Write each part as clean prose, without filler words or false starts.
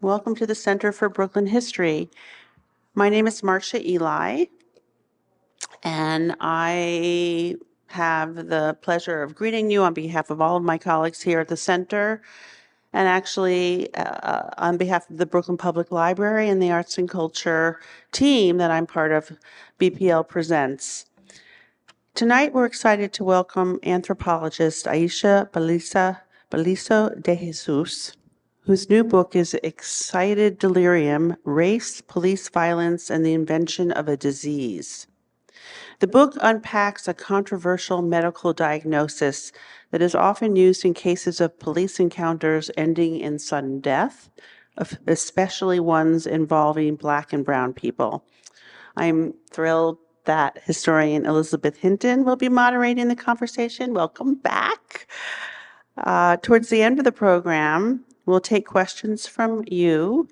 Welcome to the Center for Brooklyn History. My name is Marcia Eli, and I have the pleasure of greeting you on behalf of all of my colleagues here at the center, and actually on behalf of the Brooklyn Public Library and the Arts and Culture team that I'm part of, BPL Presents. Tonight, we're excited to welcome anthropologist Aisha Beliso-De Jesús, whose new book is Excited Delirium, Race, Police Violence, and the Invention of a Disease. The book unpacks a controversial medical diagnosis that is often used in cases of police encounters ending in sudden death, especially ones involving Black and brown people. I'm thrilled that historian Elizabeth Hinton will be moderating the conversation. Welcome back. Towards the end of the program, we'll take questions from you.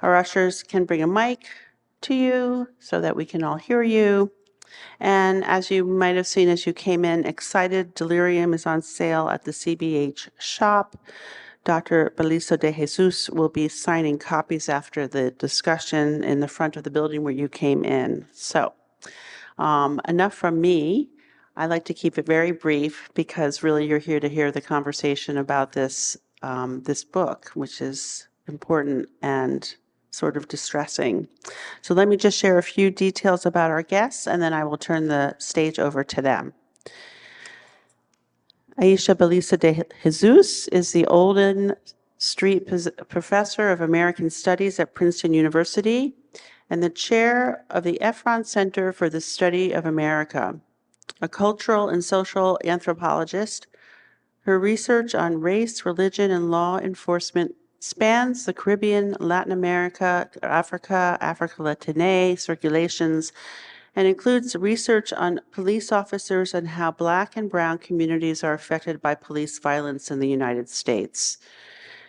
Our ushers can bring a mic to you so that we can all hear you. And as you might have seen as you came in, Excited Delirium is on sale at the CBH shop. Dr. Beliso-De Jesús will be signing copies after the discussion in the front of the building where you came in. So enough from me. I like to keep it very brief because really you're here to hear the conversation about this book, which is important and sort of distressing. So let me just share a few details about our guests, and then I will turn the stage over to them. Aisha Beliso-De Jesús is the Olden Street Professor of American Studies at Princeton University and the chair of the Efron Center for the Study of America. A cultural and social anthropologist, her research on race, religion, and law enforcement spans the Caribbean, Latin America, Africa, Afro-Latiné circulations, and includes research on police officers and how Black and brown communities are affected by police violence in the United States.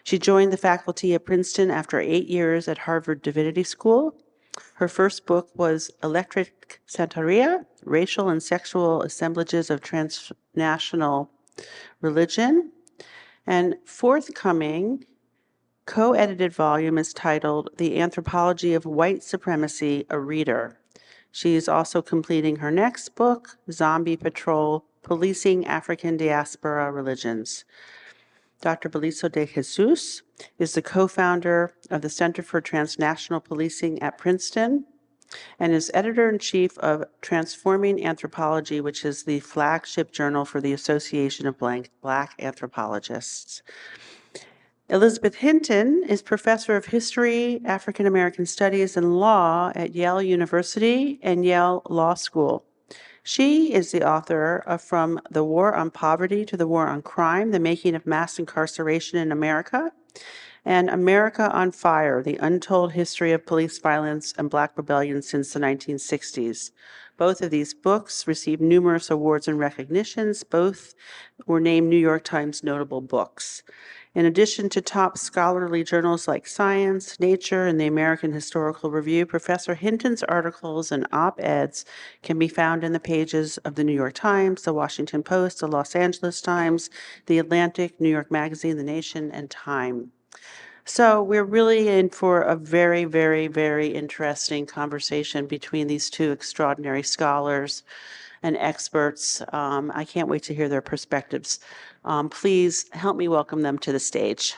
She joined the faculty at Princeton after 8 years at Harvard Divinity School. Her first book was Electric Santeria, Racial and Sexual Assemblages of Transnational Religion. And forthcoming co-edited volume is titled The Anthropology of White Supremacy, a Reader. She is also completing her next book, Zombie Patrol, Policing African Diaspora Religions. Dr. Beliso-De Jesús is the co-founder of the Center for Transnational Policing at Princeton and is editor-in-chief of Transforming Anthropology, which is the flagship journal for the Association of Black Anthropologists. Elizabeth Hinton is professor of history, African American studies, and law at Yale University and Yale Law School. She is the author of From the War on Poverty to the War on Crime, The Making of Mass Incarceration in America, and America on Fire, The Untold History of Police Violence and Black Rebellion Since the 1960s. Both of these books received numerous awards and recognitions. Both were named New York Times notable books. In addition to top scholarly journals like Science, Nature, and the American Historical Review, Professor Hinton's articles and op-eds can be found in the pages of the New York Times, the Washington Post, the Los Angeles Times, the Atlantic, New York Magazine, The Nation, and Time. So we're really in for a very, very, very interesting conversation between these two extraordinary scholars and experts. I can't wait to hear their perspectives. Please help me welcome them to the stage.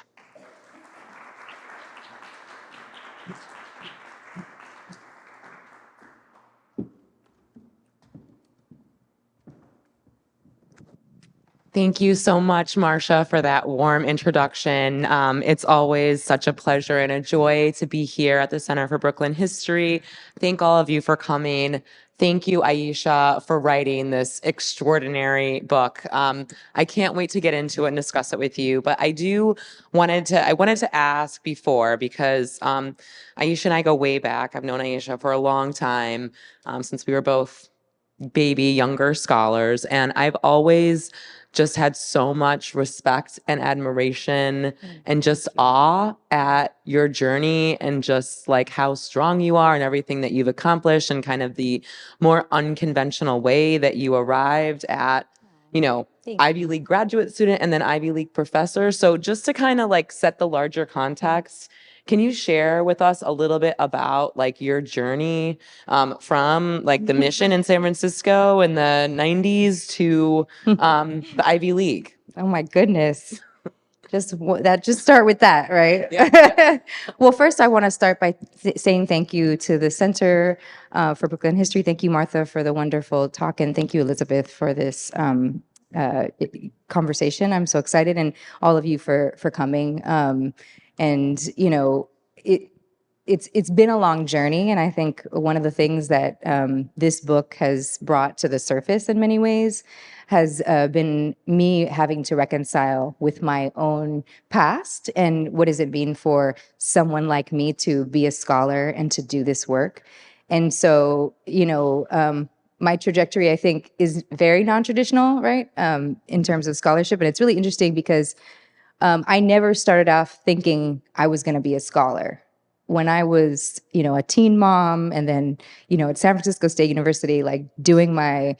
Thank you so much, Marcia, for that warm introduction. It's always such a pleasure and a joy to be here at the Center for Brooklyn History. Thank all of you for coming. Thank you, Aisha, for writing this extraordinary book. I can't wait to get into it and discuss it with you. But I wanted to ask before, because Aisha and I go way back. I've known Aisha for a long time, since we were both younger scholars, and I've always just had so much respect and admiration and just awe at your journey and just like how strong you are and everything that you've accomplished and kind of the more unconventional way that you arrived at, Ivy League graduate student and then Ivy League professor. So just to kind of like set the larger context, Can you share with us a little bit about like your journey from like the mission in San Francisco in the 90s to the Ivy League? Oh my goodness. Just start with that, right? Yeah. Well, first I want to start by saying thank you to the Center for Brooklyn History. Thank you, Martha, for the wonderful talk, and thank you, Elizabeth, for this conversation. I'm so excited, and all of you for coming. And you know, it's been a long journey, and I think one of the things that this book has brought to the surface in many ways has been me having to reconcile with my own past and what does it mean for someone like me to be a scholar and to do this work. And so, you know, my trajectory, I think, is very non-traditional, right, in terms of scholarship. And it's really interesting because I never started off thinking I was going to be a scholar. When I was, you know, a teen mom and then, you know, at San Francisco State University, like doing my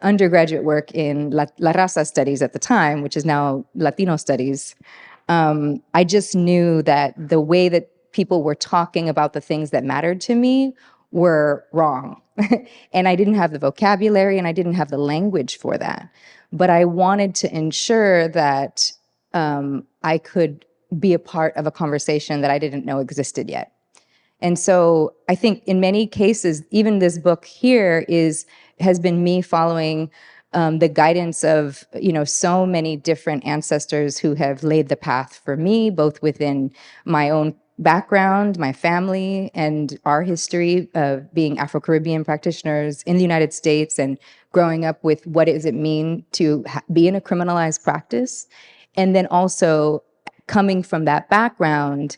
undergraduate work in La Raza Studies at the time, which is now Latino Studies, I just knew that the way that people were talking about the things that mattered to me were wrong. And I didn't have the vocabulary and I didn't have the language for that. But I wanted to ensure that I could be a part of a conversation that I didn't know existed yet. And so I think in many cases, even this book here has been me following the guidance of, you know, so many different ancestors who have laid the path for me, both within my own background, my family, and our history of being Afro-Caribbean practitioners in the United States and growing up with what does it mean to be in a criminalized practice. And then also coming from that background,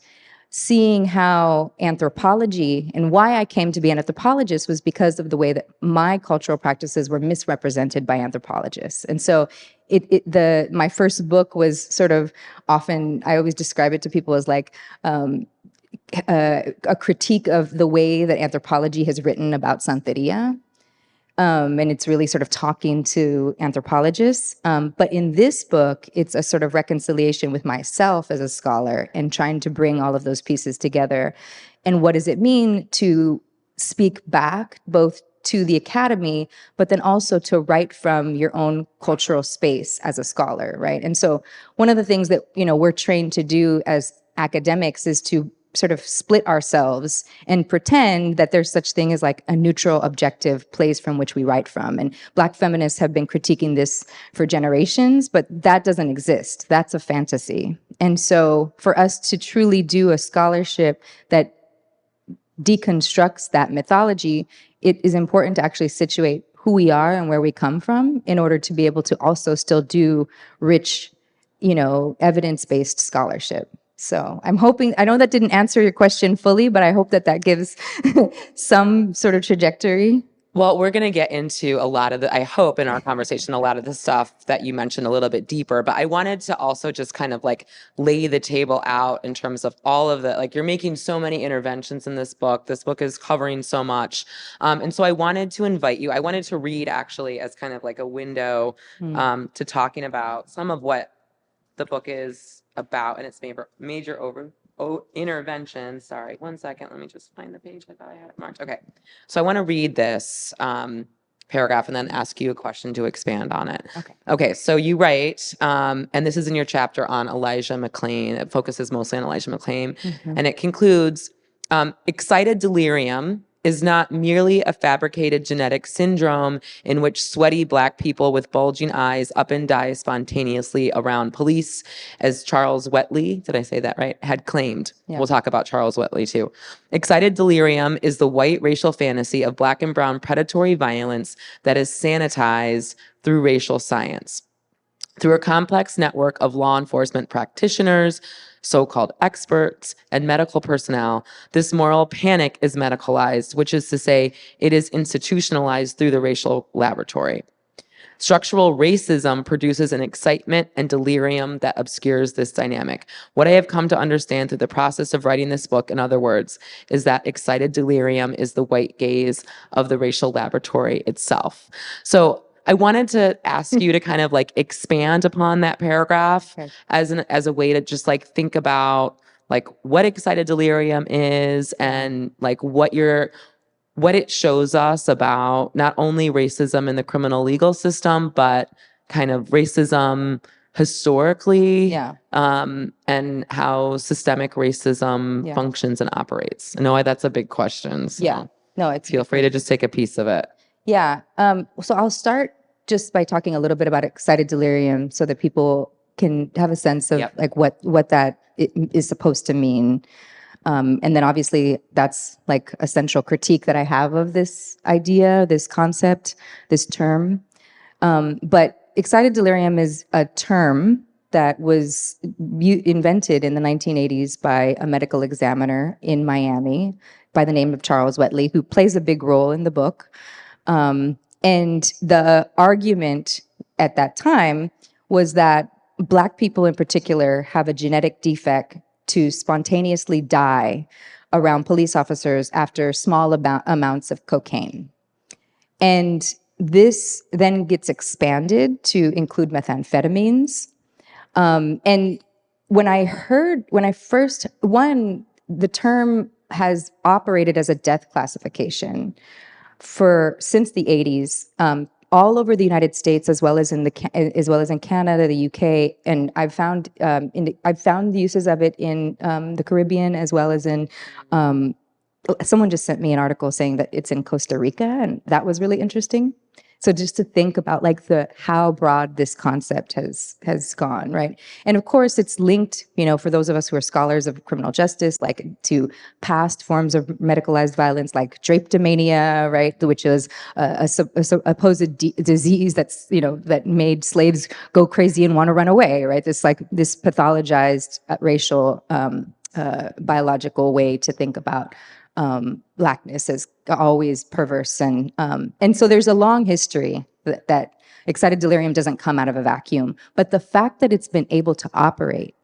seeing how anthropology and why I came to be an anthropologist was because of the way that my cultural practices were misrepresented by anthropologists. And so my first book was sort of often, I always describe it to people as like a critique of the way that anthropology has written about Santeria. And it's really sort of talking to anthropologists. But in this book, it's a sort of reconciliation with myself as a scholar and trying to bring all of those pieces together. And what does it mean to speak back both to the academy, but then also to write from your own cultural space as a scholar, right? And so one of the things that, you know, we're trained to do as academics is to sort of split ourselves and pretend that there's such thing as like a neutral, objective place from which we write from. And Black feminists have been critiquing this for generations, but that doesn't exist. That's a fantasy. And so for us to truly do a scholarship that deconstructs that mythology, it is important to actually situate who we are and where we come from in order to be able to also still do rich, you know, evidence-based scholarship. So I'm hoping, I know that didn't answer your question fully, but I hope that that gives some sort of trajectory. Well, we're going to get into a lot of the, I hope in our conversation, a lot of the stuff that you mentioned a little bit deeper, but I wanted to also just kind of like lay the table out in terms of all of the, like you're making so many interventions in this book. This book is covering so much. And so I wanted to invite you, I wanted to read actually as kind of like a window to talking about some of what the book is about and its major intervention. Sorry, 1 second. Let me just find the page. I thought I had it marked. Okay. So I want to read this paragraph and then ask you a question to expand on it. Okay. So you write, and this is in your chapter on Elijah McClain. It focuses mostly on Elijah McClain. And it concludes, excited delirium is not merely a fabricated genetic syndrome in which sweaty Black people with bulging eyes up and die spontaneously around police, as Charles Wheatley, did I say that right, had claimed. Yeah. We'll talk about Charles Wheatley too. Excited delirium is the white racial fantasy of Black and brown predatory violence that is sanitized through racial science. Through a complex network of law enforcement practitioners, so-called experts, and medical personnel, this moral panic is medicalized, which is to say, it is institutionalized through the racial laboratory. Structural racism produces an excitement and delirium that obscures this dynamic. What I have come to understand through the process of writing this book, in other words, is that excited delirium is the white gaze of the racial laboratory itself. So I wanted to ask you to kind of like expand upon that paragraph as a way to just like think about like what excited delirium is and like what it shows us about not only racism in the criminal legal system, but kind of racism historically, Yeah. and how systemic racism functions and operates. I know that's a big question. So Yeah. No, it's feel free to just take a piece of it. Yeah. So I'll start just by talking a little bit about excited delirium so that people can have a sense of like what that is supposed to mean. And then obviously that's like a central critique that I have of this idea, this concept, this term. But excited delirium is a term that was invented in the 1980s by a medical examiner in Miami by the name of Charles Wetley, who plays a big role in the book. And the argument at that time was that Black people in particular have a genetic defect to spontaneously die around police officers after small amounts of cocaine. And this then gets expanded to include methamphetamines. And the term has operated as a death classification since the 80s, all over the United States, as well as in Canada, the UK, and I've found the uses of it in the Caribbean, as well as in. Someone just sent me an article saying that it's in Costa Rica, and that was really interesting. So just to think about like how broad this concept has gone, right? And of course, it's linked, for those of us who are scholars of criminal justice, like to past forms of medicalized violence, like drapetomania, right, which is a supposed disease that's that made slaves go crazy and want to run away, right? This pathologized racial biological way to think about Blackness as always perverse, and so there's a long history that excited delirium doesn't come out of a vacuum. But the fact that it's been able to operate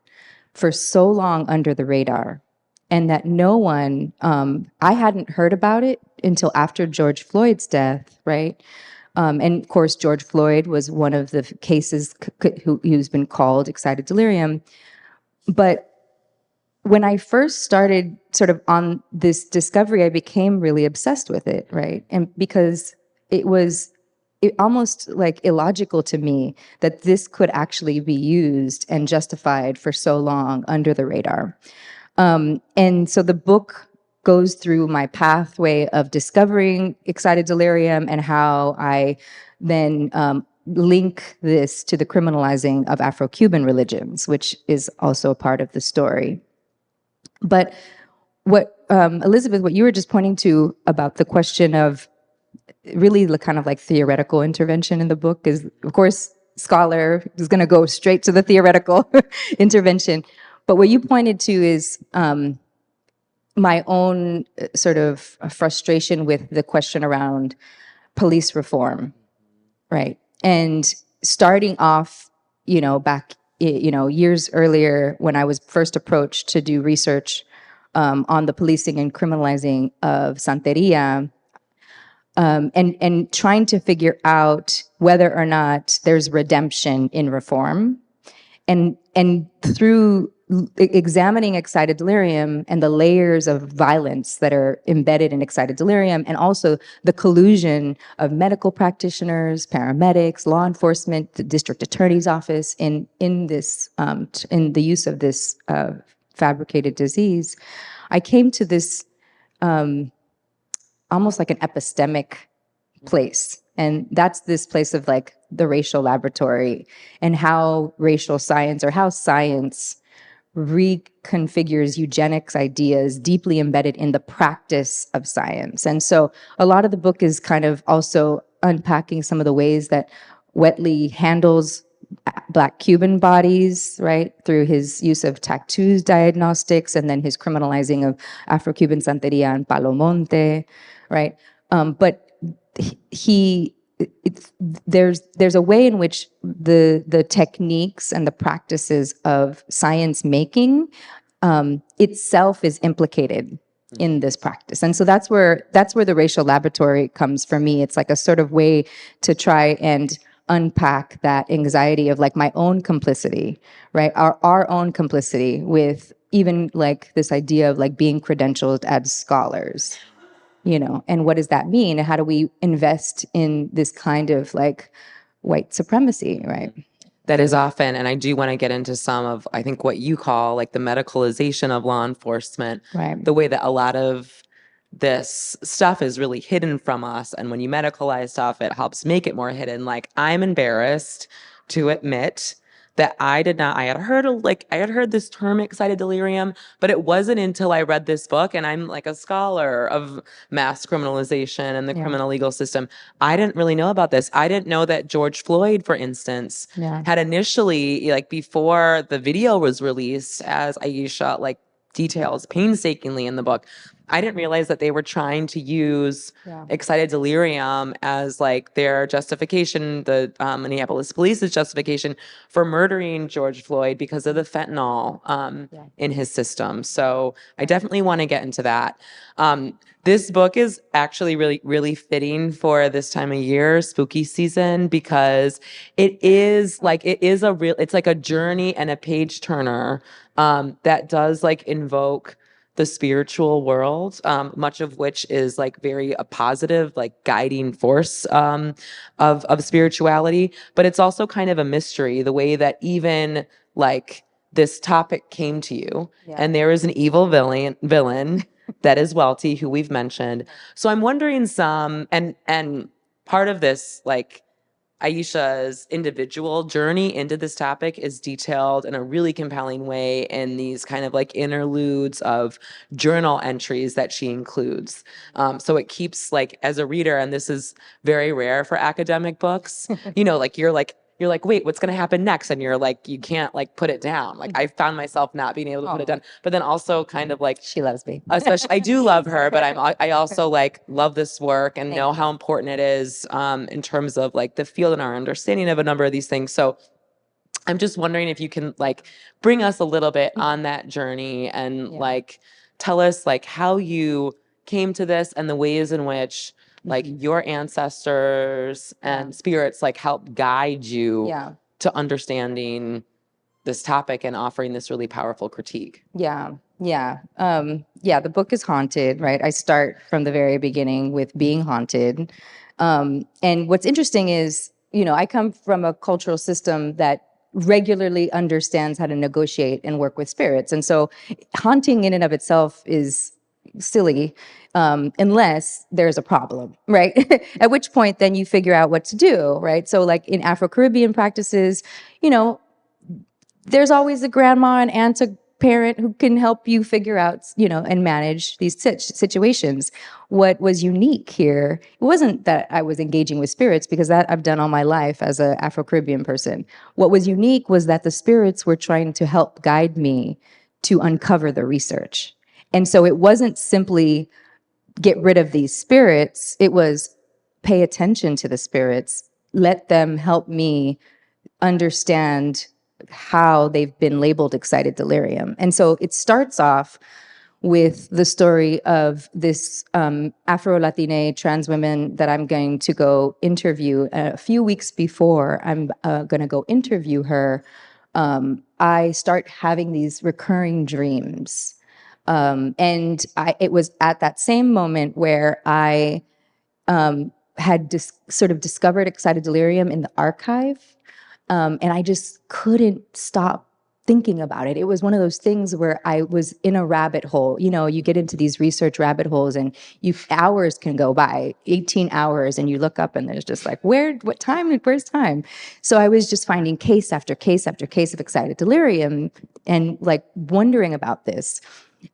for so long under the radar, and that no one, I hadn't heard about it until after George Floyd's death, right? And of course, George Floyd was one of the cases who's been called excited delirium, but when I first started sort of on this discovery, I became really obsessed with it, right? And because it almost like illogical to me that this could actually be used and justified for so long under the radar. And so the book goes through my pathway of discovering excited delirium and how I then link this to the criminalizing of Afro-Cuban religions, which is also a part of the story. But Elizabeth, what you were just pointing to about the question of really the kind of like theoretical intervention in the book is, of course, scholar is going to go straight to the theoretical intervention. But what you pointed to is my own sort of frustration with the question around police reform, right? And starting off, back years earlier when I was first approached to do research on the policing and criminalizing of Santeria, and trying to figure out whether or not there's redemption in reform. And through examining excited delirium and the layers of violence that are embedded in excited delirium, and also the collusion of medical practitioners, paramedics, law enforcement, the district attorney's office in the use of this fabricated disease, I came to this almost like an epistemic place. And that's this place of like the racial laboratory and how racial science, or how science reconfigures eugenics ideas deeply embedded in the practice of science. And so a lot of the book is kind of also unpacking some of the ways that Wetley handles Black Cuban bodies, right, through his use of tattoos diagnostics, and then his criminalizing of Afro-Cuban Santeria and Palo Monte, right? But there's a way in which the techniques and the practices of science making itself is implicated in this practice. And so that's where the racial laboratory comes for me. It's like a sort of way to try and unpack that anxiety of like my own complicity, right? Our own complicity with even like this idea of like being credentialed as scholars, and what does that mean? And how do we invest in this kind of like white supremacy, right? That is often, and I do want to get into some of, I think, what you call like the medicalization of law enforcement, Right. the way that a lot of this stuff is really hidden from us. And when you medicalize stuff, it helps make it more hidden. Like, I'm embarrassed to admit that I had heard this term excited delirium, but it wasn't until I read this book, and I'm like a scholar of mass criminalization and the Yeah. criminal legal system. I didn't really know about this. I didn't know that George Floyd, for instance, Yeah. had initially, like before the video was released, as Aisha like details painstakingly in the book, I didn't realize that they were trying to use excited delirium as like their justification, the Minneapolis police's justification for murdering George Floyd because of the fentanyl in his system. So I definitely want to get into that. This book is actually really, really fitting for this time of year, spooky season, because it's like a journey and a page turner that does like invoke the spiritual world, much of which is like very a positive, like guiding force of spirituality. But it's also kind of a mystery, the way that even like this topic came to you, and there is an evil villain that is Welty, who we've mentioned. So I'm wondering and part of this, like, Aisha's individual journey into this topic is detailed in a really compelling way in these kind of like interludes of journal entries that she includes. So it keeps like, as a reader, and this is very rare for academic books, like you're like, wait, what's going to happen next? And you're like, you can't like put it down. Like I found myself not being able to put it down, but then also kind of like, She loves me. especially, I do love her, but I also like love this work and know how important it is in terms of like the field and our understanding of a number of these things. So I'm just wondering if you can like bring us a little bit on that journey and like tell us like how you came to this and the ways in which like your ancestors and spirits like help guide you to understanding this topic and offering this really powerful critique. Yeah. The book is haunted, right? I start from the very beginning with being haunted. And what's interesting is, I come from a cultural system that regularly understands how to negotiate and work with spirits. And so haunting in and of itself is silly, unless there's a problem, right? At which point then you figure out what to do, right? So like in Afro-Caribbean practices, there's always a grandma and aunt, a parent who can help you figure out, and manage these situations. What was unique here, it wasn't that I was engaging with spirits, because that I've done all my life as an Afro-Caribbean person. What was unique was that the spirits were trying to help guide me to uncover the research. And so it wasn't simply get rid of these spirits, it was pay attention to the spirits, let them help me understand how they've been labeled excited delirium. And so it starts off with the story of this Afro-Latine trans woman that I'm going to go interview. A few weeks before I'm going to go interview her, I start having these recurring dreams. And it was at that same moment where I had sort of discovered excited delirium in the archive. And I just couldn't stop thinking about it. It was one of those things where I was in a rabbit hole. You get into these research rabbit holes and hours can go by, 18 hours, and you look up and there's just like, where's time? So I was just finding case after case after case of excited delirium and like wondering about this.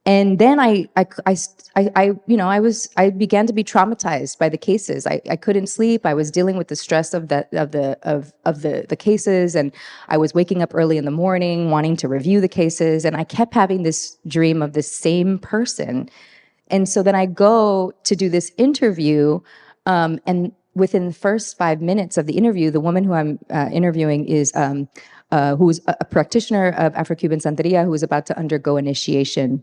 And then I began to be traumatized by the cases. I couldn't sleep. I was dealing with the stress of the cases, and I was waking up early in the morning wanting to review the cases, and I kept having this dream of the same person. And so then I go to do this interview, and within the first 5 minutes of the interview, the woman who I'm interviewing is who's a practitioner of Afro-Cuban Santeria, who was about to undergo initiation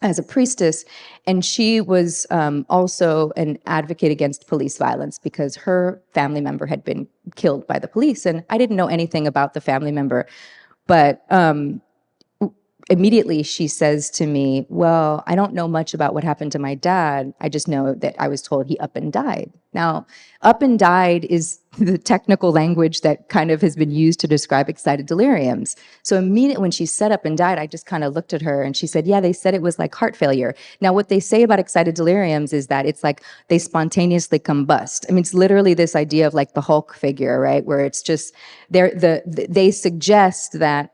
as a priestess. And she was also an advocate against police violence because her family member had been killed by the police. And I didn't know anything about the family member, but immediately she says to me, well, I don't know much about what happened to my dad. I just know that I was told he up and died. Now, up and died is the technical language that kind of has been used to describe excited deliriums. So immediately when she said up and died, I just kind of looked at her and she said, yeah, they said it was like heart failure. Now, what they say about excited deliriums is that it's like they spontaneously combust. I mean, it's literally this idea of like the Hulk figure, right? Where it's just, they suggest that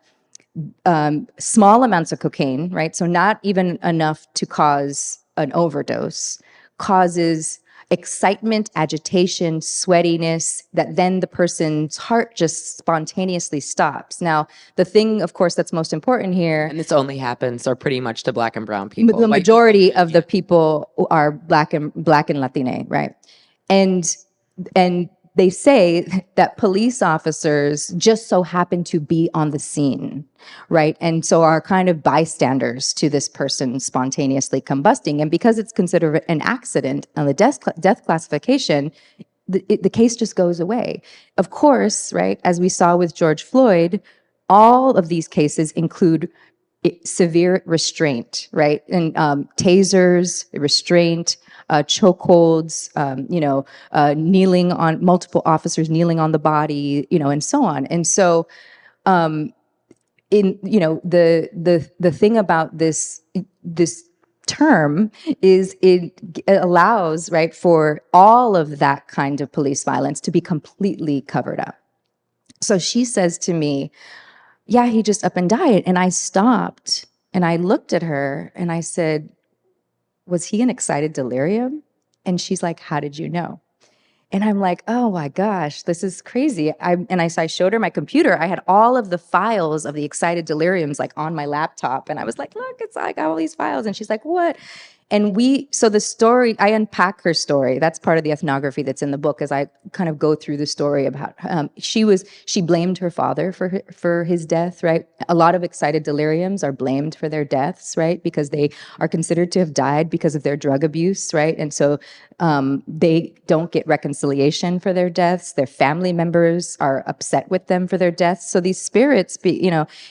small amounts of cocaine, right? So not even enough to cause an overdose, causes excitement, agitation, sweatiness, that then the person's heart just spontaneously stops. Now, the thing, of course, that's most important here, And this only happens, or pretty much, to Black and brown people. the white majority people. of the people are Black and Latine, right? And they say that police officers just so happen to be on the scene, right? And so are kind of bystanders to this person spontaneously combusting. And because it's considered an accident on the death classification, the case just goes away. Of course, right, as we saw with George Floyd, all of these cases include severe restraint, right? And tasers, restraint, chokeholds, kneeling on multiple officers, kneeling on the body, and so on. And so, the thing about this term is it allows, right, for all of that kind of police violence to be completely covered up. So she says to me, yeah, he just up and died. And I stopped and I looked at her and I said, was he an excited delirium? And she's like, how did you know? And I'm like, oh my gosh, this is crazy. So I showed her my computer. I had all of the files of the excited deliriums like on my laptop. And I was like, look, it's like all these files. And she's like, what? And so the story, I unpack her story. That's part of the ethnography that's in the book, as I kind of go through the story about she blamed her father for his death, right? A lot of excited deliriums are blamed for their deaths, right? Because they are considered to have died because of their drug abuse, right? And so they don't get reconciliation for their deaths. Their family members are upset with them for their deaths. So these spirits,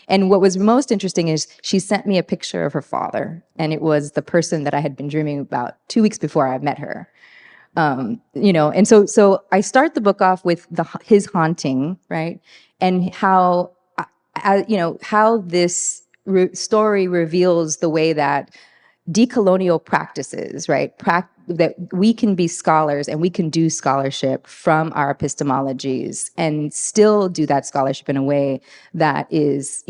and what was most interesting is she sent me a picture of her father, and it was the person that I had been dreaming about 2 weeks before I met her. And so I start the book off with his haunting, right? And how, how this story reveals the way that decolonial practices, right? That we can be scholars and we can do scholarship from our epistemologies and still do that scholarship in a way that is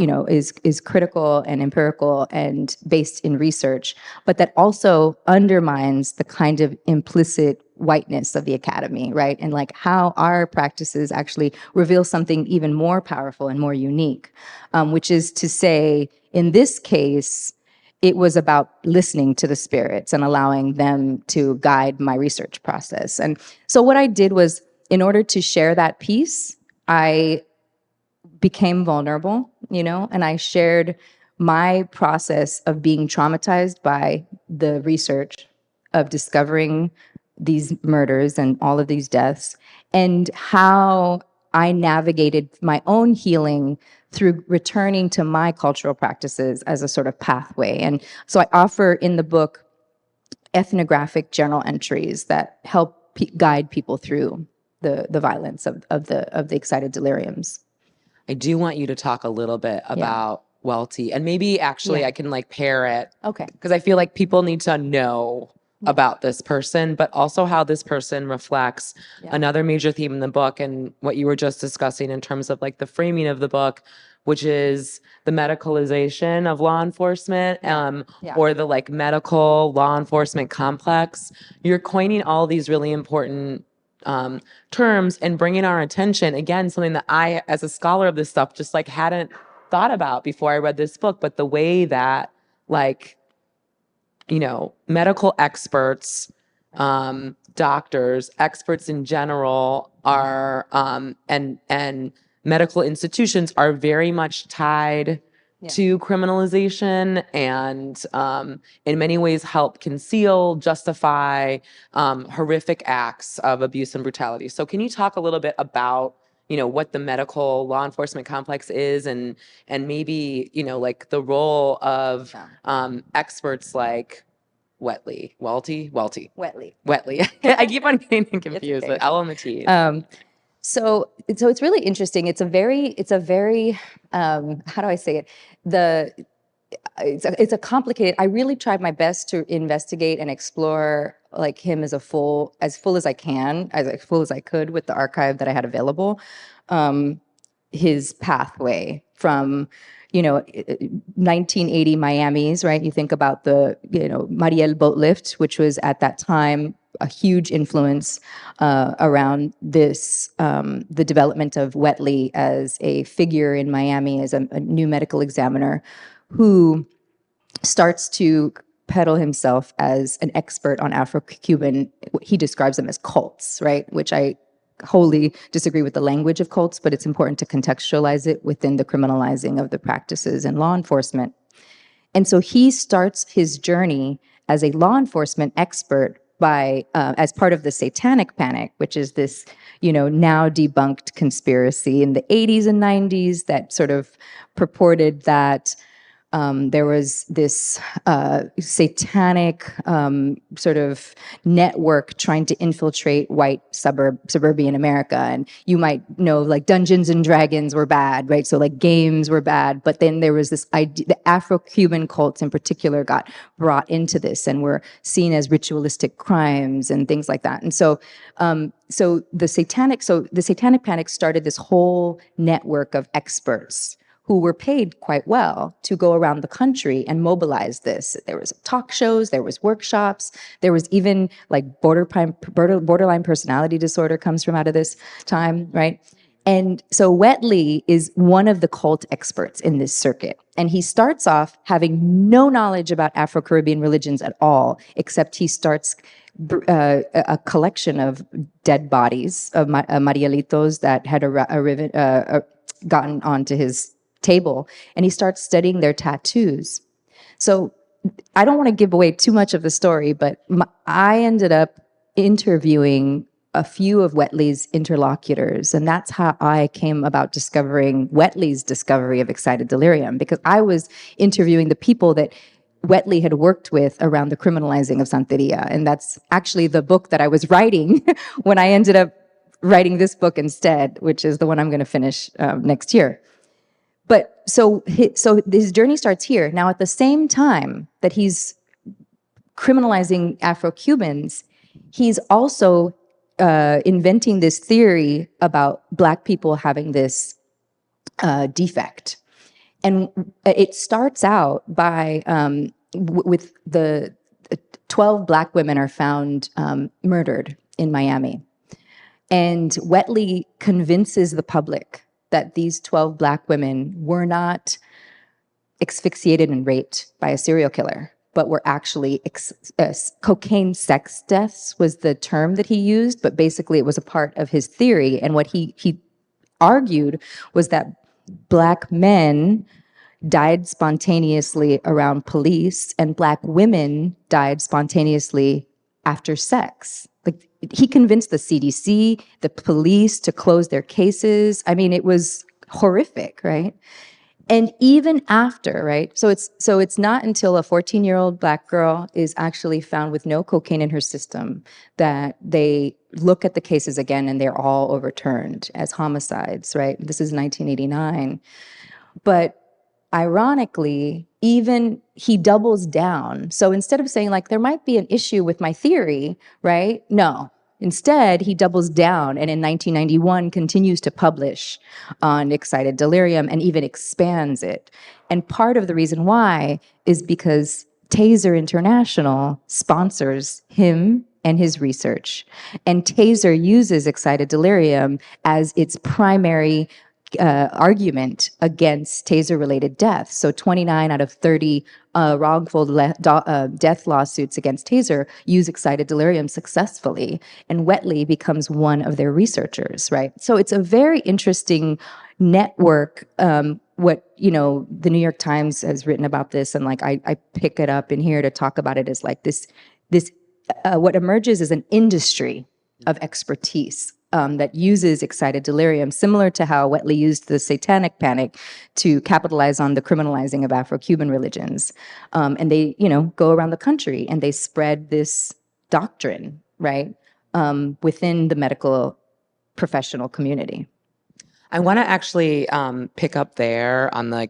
critical and empirical and based in research, but that also undermines the kind of implicit whiteness of the academy, right? And like how our practices actually reveal something even more powerful and more unique, which is to say, in this case, it was about listening to the spirits and allowing them to guide my research process. And so what I did was, in order to share that piece, I became vulnerable, and I shared my process of being traumatized by the research of discovering these murders and all of these deaths, and how I navigated my own healing through returning to my cultural practices as a sort of pathway. And so I offer in the book ethnographic journal entries that help guide people through the violence of the excited deliriums. I do want you to talk a little bit about Welty, and maybe actually I can like pair it. Okay. Because I feel like people need to know about this person, but also how this person reflects another major theme in the book and what you were just discussing in terms of like the framing of the book, which is the medicalization of law enforcement, or the like medical law enforcement complex. You're coining all these really important terms and bringing our attention, again, something that I, as a scholar of this stuff, just like hadn't thought about before I read this book, but the way that like, medical experts, doctors, experts in general are, and medical institutions are very much tied to criminalization and in many ways help conceal, justify horrific acts of abuse and brutality. So can you talk a little bit about, what the medical law enforcement complex is, and maybe, like the role of experts like Welty. Wetly. I keep on getting confused, okay. but L on the T. So it's really interesting. It's a very how do I say it? It's a complicated. I really tried my best to investigate and explore like him as full as I can, as full as I could with the archive that I had available. His pathway from 1980 Miami's, right? You think about the Mariel boat lift, which was at that time a huge influence around this, the development of Whetley as a figure in Miami, as a new medical examiner who starts to peddle himself as an expert on Afro-Cuban. He describes them as cults, right? Which I wholly disagree with the language of cults, but it's important to contextualize it within the criminalizing of the practices in law enforcement. And so he starts his journey as a law enforcement expert by as part of the Satanic Panic, which is this, now debunked conspiracy in the 80s and 90s that sort of purported that there was this satanic sort of network trying to infiltrate white suburban America. And you might know, like, Dungeons and Dragons were bad, right? So like games were bad. But then there was this idea, the Afro-Cuban cults in particular got brought into this and were seen as ritualistic crimes and things like that. And so the Satanic Panic started this whole network of experts who were paid quite well to go around the country and mobilize this. There was talk shows, there was workshops, there was even like borderline personality disorder comes from out of this time, right? And so Whetley is one of the cult experts in this circuit. And he starts off having no knowledge about Afro-Caribbean religions at all, except he starts a collection of dead bodies of Marielitos that had gotten onto his table, and he starts studying their tattoos. So I don't want to give away too much of the story, but I ended up interviewing a few of Whetley's interlocutors, and that's how I came about discovering Whetley's discovery of excited delirium, because I was interviewing the people that Whetley had worked with around the criminalizing of Santeria, and that's actually the book that I was writing when I ended up writing this book instead, which is the one I'm going to finish next year. But so his journey starts here. Now, at the same time that he's criminalizing Afro-Cubans, he's also inventing this theory about Black people having this defect. And it starts out by, with the 12 Black women are found murdered in Miami. And Whetley convinces the public that these 12 Black women were not asphyxiated and raped by a serial killer, but were actually cocaine sex deaths was the term that he used, but basically it was a part of his theory. And what he argued was that Black men died spontaneously around police and Black women died spontaneously after sex. Like, he convinced the CDC, the police to close their cases. I mean, it was horrific, right? And even after, right? So it's not until a 14-year-old Black girl is actually found with no cocaine in her system that they look at the cases again and they're all overturned as homicides, right? This is 1989. But ironically, even he doubles down. So instead of saying, like, there might be an issue with my theory, right? No. Instead, he doubles down and in 1991 continues to publish on excited delirium and even expands it. And part of the reason why is because Taser International sponsors him and his research. And Taser uses excited delirium as its primary argument against Taser-related deaths. So 29 out of 30 wrongful death lawsuits against Taser use excited delirium successfully, and Whetley becomes one of their researchers, right? So it's a very interesting network. What, the New York Times has written about this, and like I pick it up in here to talk about it, is like this what emerges is an industry of expertise that uses excited delirium, similar to how Wheatley used the satanic panic to capitalize on the criminalizing of Afro-Cuban religions. And they, go around the country and they spread this doctrine, right, within the medical professional community. I want to actually pick up there on the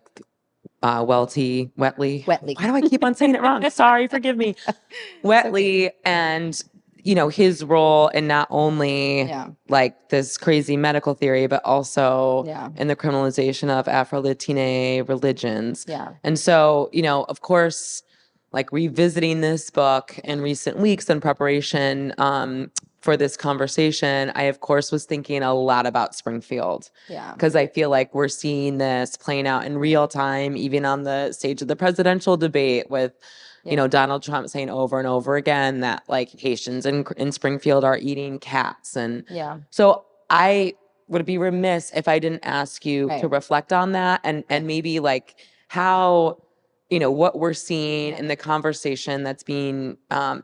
Wheatley. Wheatley. Why do I keep on saying it wrong? Sorry, forgive me. Wheatley and his role in not only like this crazy medical theory, but also in the criminalization of Afro-Latine religions. Yeah. And so, of course, like revisiting this book in recent weeks in preparation for this conversation, I, of course, was thinking a lot about Springfield. Yeah. Because I feel like we're seeing this playing out in real time, even on the stage of the presidential debate with, Donald Trump saying over and over again that like Haitians in Springfield are eating cats. And so I would be remiss if I didn't ask you to reflect on that and maybe like how, what we're seeing in the conversation that's being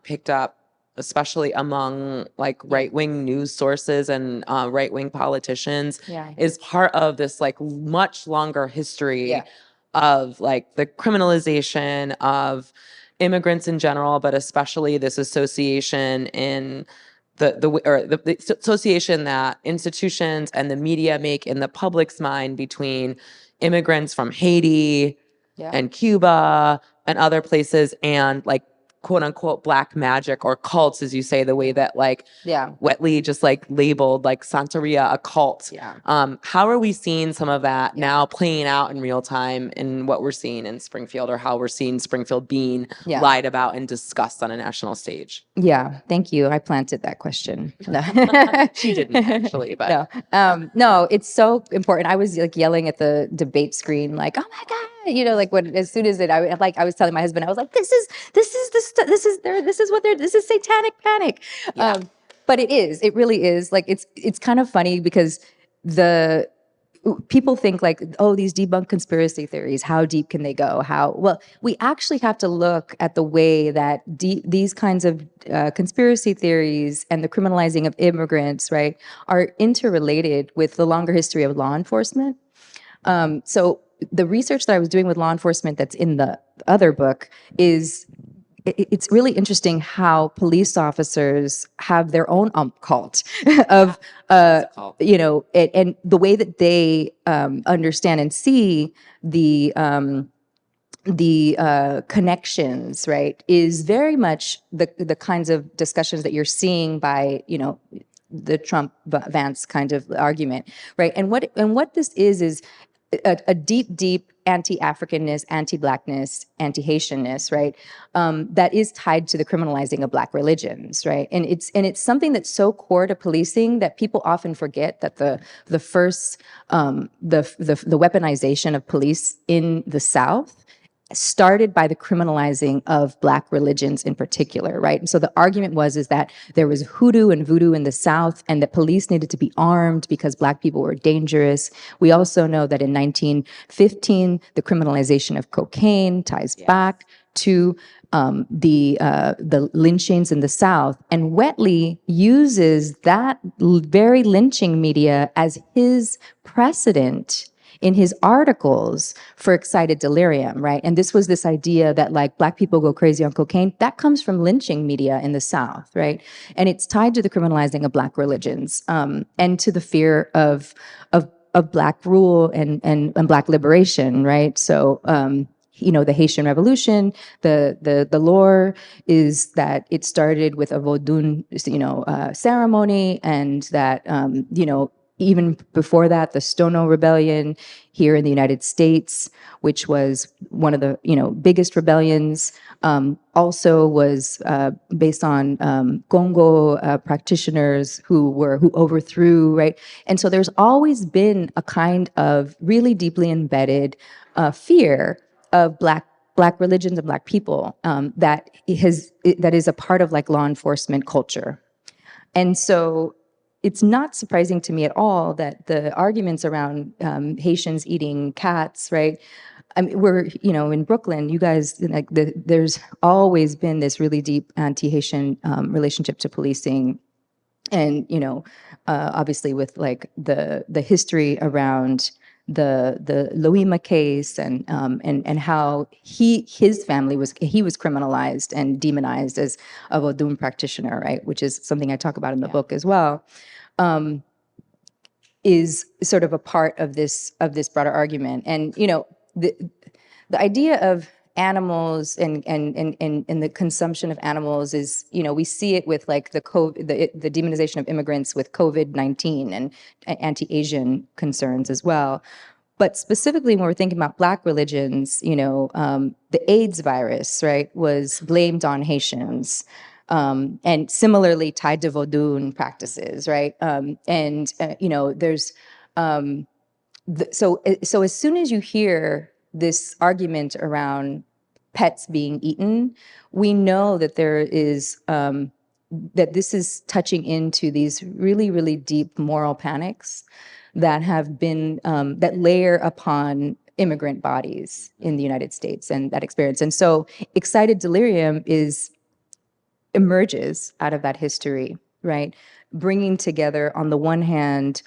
picked up, especially among like right-wing news sources and right-wing politicians, is part of this like much longer history of like the criminalization of immigrants in general, but especially this association in the association that institutions and the media make in the public's mind between immigrants from Haiti and Cuba and other places and like quote unquote black magic or cults, as you say, the way that like Wheatley just like labeled like Santeria a cult. How are we seeing some of that now playing out in real time in what we're seeing in Springfield, or how we're seeing Springfield being lied about and discussed on a national stage? Yeah, thank you. I planted that question. No. She didn't actually, but no, it's so important. I was like yelling at the debate screen, like, "Oh my God!" Like when as soon as I was telling my husband, I was like, "This is satanic panic." But it really is. Like it's kind of funny because people think like, oh, these debunked conspiracy theories, how deep can they go? Well, we actually have to look at the way that these kinds of conspiracy theories and the criminalizing of immigrants, right, are interrelated with the longer history of law enforcement. So the research that I was doing with law enforcement that's in the other book it's really interesting how police officers have their own cult of, and the way that they understand and see the connections, right, is very much the kinds of discussions that you're seeing by, the Trump Vance kind of argument, right? And what this is a deep anti-Africanness, anti-Blackness, anti-Haitianness, right? That is tied to the criminalizing of Black religions, right? And it's something that's so core to policing that people often forget that the first the weaponization of police in the South started by the criminalizing of Black religions in particular, right? And so the argument is that there was hoodoo and voodoo in the South and that police needed to be armed because Black people were dangerous. We also know that in 1915, the criminalization of cocaine ties back to the lynchings in the South. And Wheatley uses that very lynching media as his precedent in his articles for excited delirium, right? And this was this idea that like Black people go crazy on cocaine. That comes from lynching media in the South, right? And it's tied to the criminalizing of Black religions and to the fear of Black rule and Black liberation, right? So, the Haitian Revolution, the lore is that it started with a Vodun, ceremony, and that, even before that, the Stono Rebellion here in the United States, which was one of the biggest rebellions, also was based on Congo practitioners who overthrew, right? And so there's always been a kind of really deeply embedded fear of Black religions and Black people that is a part of like law enforcement culture, and so. It's not surprising to me at all that the arguments around Haitians eating cats, right? I mean, we're, in Brooklyn, you guys, like, there's always been this really deep anti-Haitian relationship to policing. And obviously with like the history around the Loima case and how his family was criminalized and demonized as a Vodun practitioner, right? Which is something I talk about in the book as well. Is sort of a part of this broader argument. And the idea of animals and the consumption of animals is, we see it with like the demonization of immigrants with COVID-19 and anti-Asian concerns as well. But specifically when we're thinking about Black religions, the AIDS virus, right, was blamed on Haitians. And similarly tied to Vodun practices, right? There's so as soon as you hear this argument around pets being eaten, we know that there is that this is touching into these really, really deep moral panics that have been that layer upon immigrant bodies in the United States and that experience. And so Excited Delirium emerges out of that history, right? Bringing together, on the one hand,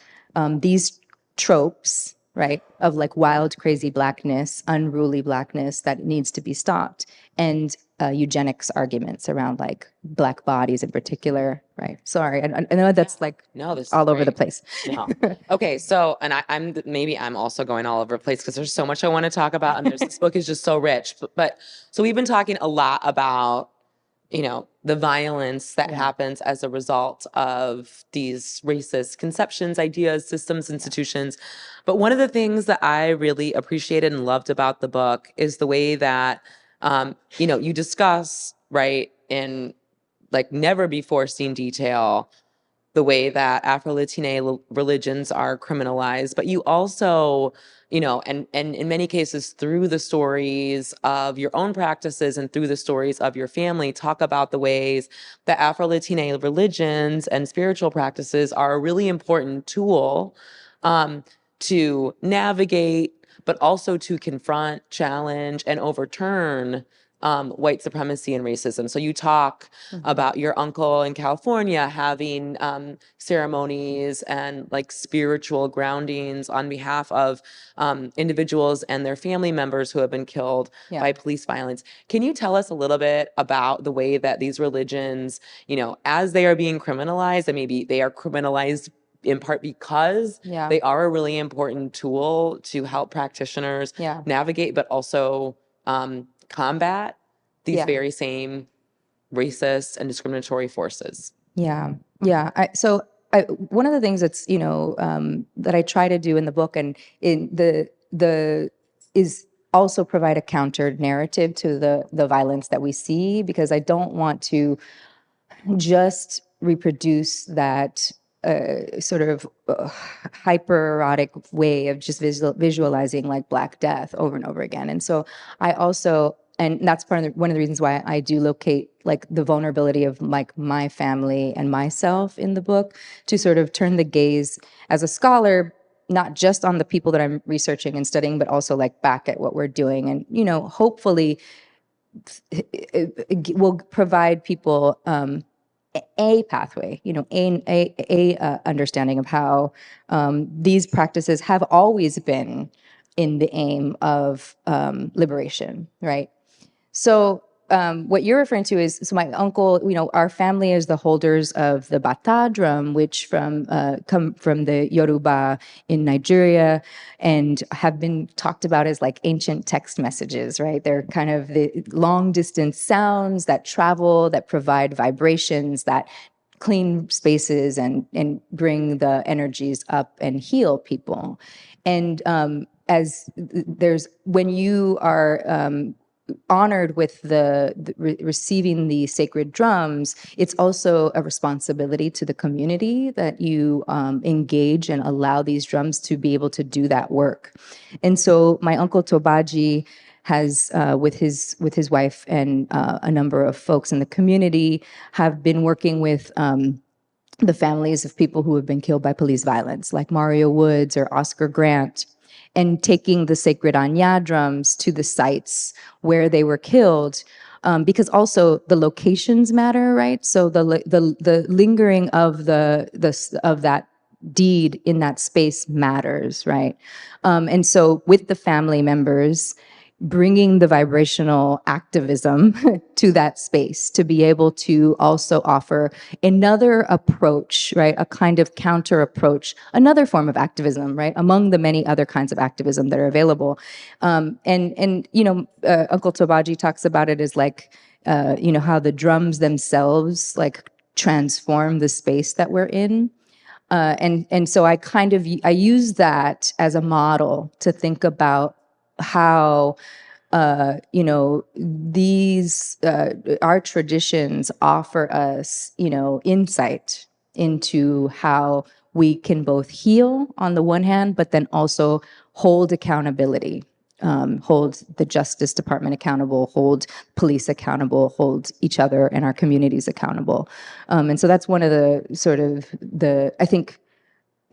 these tropes, right, of like wild, crazy Blackness, unruly Blackness that needs to be stopped, and eugenics arguments around like Black bodies in particular, right? Sorry, I know that's like No, this is all over the great. place. No. Okay, so, and I'm also going all over the place because there's so much I want to talk about, and this book is just so rich. But so we've been talking a lot about the violence that happens as a result of these racist conceptions, ideas, systems, institutions. But one of the things that I really appreciated and loved about the book is the way that, you discuss, right, in like never before seen detail, the way that Afro-Latine religions are criminalized, but you also, and in many cases through the stories of your own practices and through the stories of your family, talk about the ways that Afro-Latine religions and spiritual practices are a really important tool to navigate, but also to confront, challenge, and overturn white supremacy and racism. So you talk about your uncle in California having ceremonies and like spiritual groundings on behalf of individuals and their family members who have been killed by police violence. Can you tell us a little bit about the way that these religions, as they are being criminalized, and maybe they are criminalized in part because they are a really important tool to help practitioners navigate, but also combat these very same racist and discriminatory forces? Yeah. One of the things that's that I try to do in the book and in the is also provide a counter narrative to the violence that we see, because I don't want to just reproduce that sort of hyper-erotic way of just visualizing like Black death over and over again. And so I also, and that's one of the reasons why I do locate like the vulnerability of like my family and myself in the book, to sort of turn the gaze as a scholar, not just on the people that I'm researching and studying, but also like back at what we're doing. And, hopefully it will provide people a pathway, a understanding of how these practices have always been in the aim of liberation, right? So what you're referring to is, so my uncle, our family is the holders of the bata drum, which come from the Yoruba in Nigeria, and have been talked about as like ancient text messages, right? They're kind of the long distance sounds that travel, that provide vibrations, that clean spaces and bring the energies up and heal people. And as there's, when you are honored with receiving the sacred drums, it's also a responsibility to the community that you engage and allow these drums to be able to do that work. And so my uncle Tobaji has, with his wife and a number of folks in the community, have been working with the families of people who have been killed by police violence, like Mario Woods or Oscar Grant, and taking the sacred Anya drums to the sites where they were killed, because also the locations matter, right? So the lingering of of that deed in that space matters, right? And so with the family members, bringing the vibrational activism to that space to be able to also offer another approach, right? A kind of counter approach, another form of activism, right? Among the many other kinds of activism that are available. And Uncle Tobaji talks about it as like, how the drums themselves like transform the space that we're in. And so I use that as a model to think about how these our traditions offer us insight into how we can both heal on the one hand, but then also hold accountability, hold the Justice Department accountable, hold police accountable, hold each other and our communities accountable. And so that's one of the sort of I think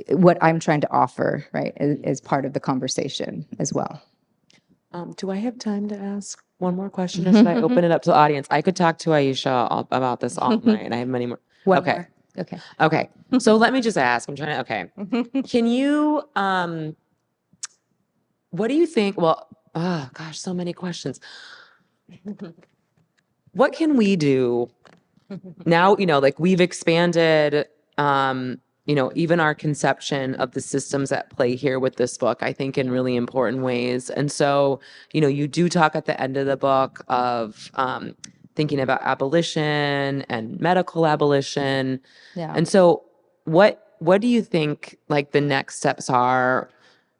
what I'm trying to offer, right, as part of the conversation as well. Do I have time to ask one more question, or should I open it up to the audience? I could talk to Aisha about this all night, and I have many more. One Okay. more. Okay. Okay. So let me just ask. I'm trying to. Okay. Can you? What do you think? Well, oh gosh, so many questions. What can we do now? Like we've expanded. Even our conception of the systems at play here with this book, I think, in really important ways. And so, you do talk at the end of the book of thinking about abolition and medical abolition. Yeah. And so, what do you think like the next steps are?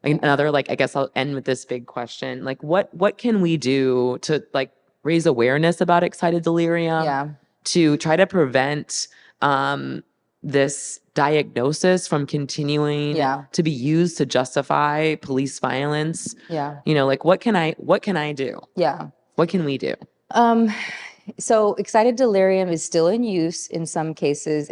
Another, like, I guess I'll end with this big question. Like, what can we do to like raise awareness about excited delirium? Yeah. To try to prevent this diagnosis from continuing to be used to justify police violence. Yeah. Like what can I do? Yeah. What can we do? So excited delirium is still in use in some cases.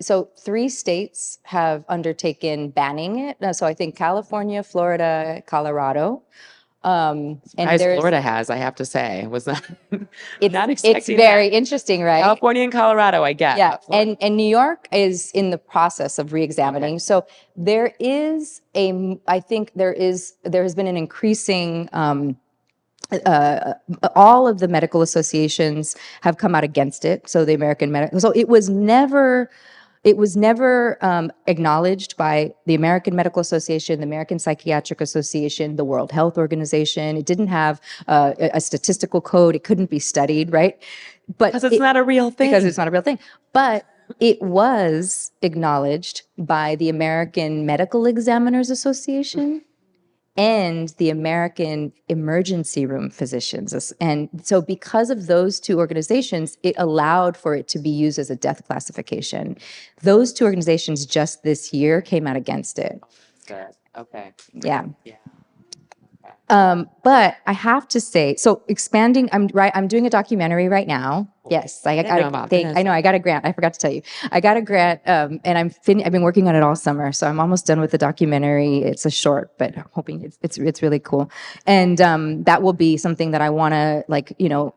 So 3 states have undertaken banning it. So I think California, Florida, Colorado. And Florida has, I have to say, was not not it's expecting very that. interesting, right? California and Colorado, I get. Yeah, and New York is in the process of reexamining. Okay. So I think there has been an increasing. All of the medical associations have come out against it. So the American Medical. So it was never acknowledged by the American Medical Association, the American Psychiatric Association, the World Health Organization. It didn't have a statistical code. It couldn't be studied, right? But because it's not a real thing. Because it's not a real thing. But it was acknowledged by the American Medical Examiners Association and the American Emergency Room Physicians. And so because of those 2 organizations, it allowed for it to be used as a death classification. Those 2 organizations just this year came out against it. Okay. Yeah. But I have to say, so expanding, I'm doing a documentary right now. Yes, I got a grant. I forgot to tell you. I got a grant, and I've been working on it all summer, so I'm almost done with the documentary. It's a short, but I'm hoping it's really cool. And that will be something that I want to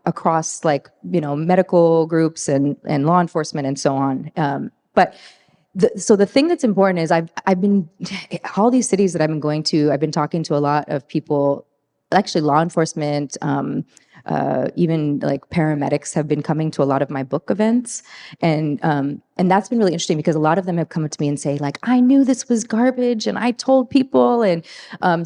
across medical groups and law enforcement and so on. But so the thing that's important is I've been all these cities that I've been going to. I've been talking to a lot of people, actually law enforcement, even like paramedics have been coming to a lot of my book events, and that's been really interesting because a lot of them have come up to me and say like, I knew this was garbage and I told people, and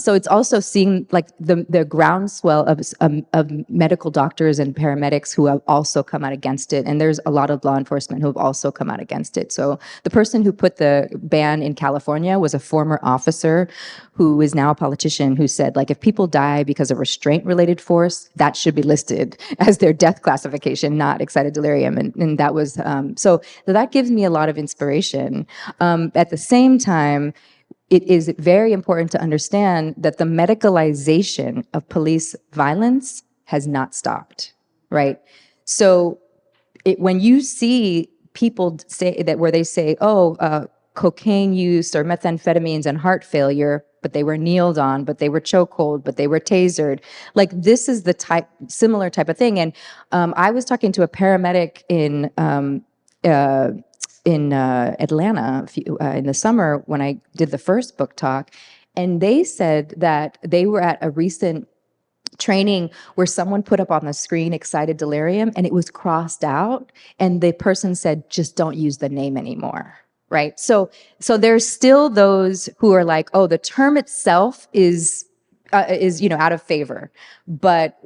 so it's also seeing like the groundswell of medical doctors and paramedics who have also come out against it, and there's a lot of law enforcement who have also come out against it. So the person who put the ban in California was a former officer who is now a politician who said like, if people die because of restraint related force, that should be listed as their death classification, not excited delirium. And that was so that gives me a lot of inspiration. At the same time, it is very important to understand that the medicalization of police violence has not stopped, right? So when you see people say that, where they say, cocaine use or methamphetamines and heart failure, but they were kneeled on, but they were chokehold, but they were tasered. Like this is the similar type of thing. And I was talking to a paramedic in Atlanta in the summer when I did the first book talk, and they said that they were at a recent training where someone put up on the screen excited delirium and it was crossed out, and the person said, just don't use the name anymore. Right. So there's still those who are like, oh, the term itself is out of favor, but